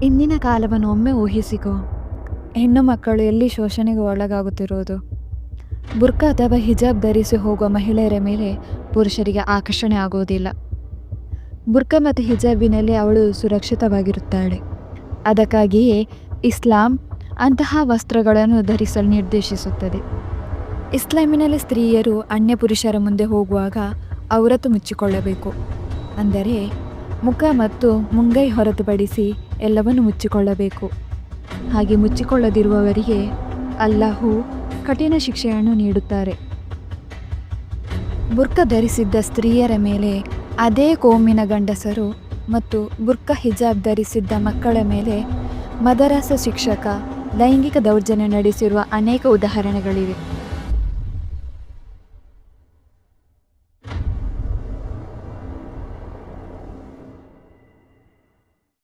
ಇಂದಿನ ಕಾಲವನ್ನು ಒಮ್ಮೆ ಊಹಿಸಿಕೊ. ಹೆಣ್ಣು ಮಕ್ಕಳು ಎಲ್ಲಿ ಶೋಷಣೆಗೆ ಒಳಗಾಗುತ್ತಿರುವುದು. ಬುರ್ಕಾ ಅಥವಾ ಹಿಜಾಬ್ ಧರಿಸಿ ಹೋಗುವ ಮಹಿಳೆಯರ ಮೇಲೆ ಪುರುಷರಿಗೆ ಆಕರ್ಷಣೆ ಆಗುವುದಿಲ್ಲ. ಬುರ್ಕಾ ಮತ್ತು ಹಿಜಾಬಿನಲ್ಲಿ ಅವಳು ಸುರಕ್ಷಿತವಾಗಿರುತ್ತಾಳೆ. ಅದಕ್ಕಾಗಿಯೇ ಇಸ್ಲಾಂ ಅಂತಹ ವಸ್ತ್ರಗಳನ್ನು ಧರಿಸಲು ನಿರ್ದೇಶಿಸುತ್ತದೆ. ಇಸ್ಲಾಮಿನಲ್ಲಿ ಸ್ತ್ರೀಯರು ಅನ್ಯ ಪುರುಷರ ಮುಂದೆ ಹೋಗುವಾಗ ಔರತು ಮುಚ್ಚಿಕೊಳ್ಳಬೇಕು. ಅಂದರೆ ಮುಖ ಮತ್ತು ಮುಂಗೈ ಹೊರತುಪಡಿಸಿ ಎಲ್ಲವನ್ನು ಮುಚ್ಚಿಕೊಳ್ಳಬೇಕು. ಹಾಗೆ ಮುಚ್ಚಿಕೊಳ್ಳದಿರುವವರಿಗೆ ಅಲ್ಲಾಹು ಕಠಿಣ ಶಿಕ್ಷೆಯನ್ನು ನೀಡುತ್ತಾರೆ. ಬುರ್ಕಾ ಧರಿಸಿದ್ದ ಸ್ತ್ರೀಯರ ಮೇಲೆ ಅದೇ ಕೋಮಿನ ಗಂಡಸರು ಮತ್ತು ಬುರ್ಕಾ ಹಿಜಾಬ್ ಧರಿಸಿದ್ದ ಮಕ್ಕಳ ಮೇಲೆ ಮದರಸ ಶಿಕ್ಷಕ ಲೈಂಗಿಕ ದೌರ್ಜನ್ಯ ನಡೆಸಿರುವ ಅನೇಕ ಉದಾಹರಣೆಗಳಿವೆ.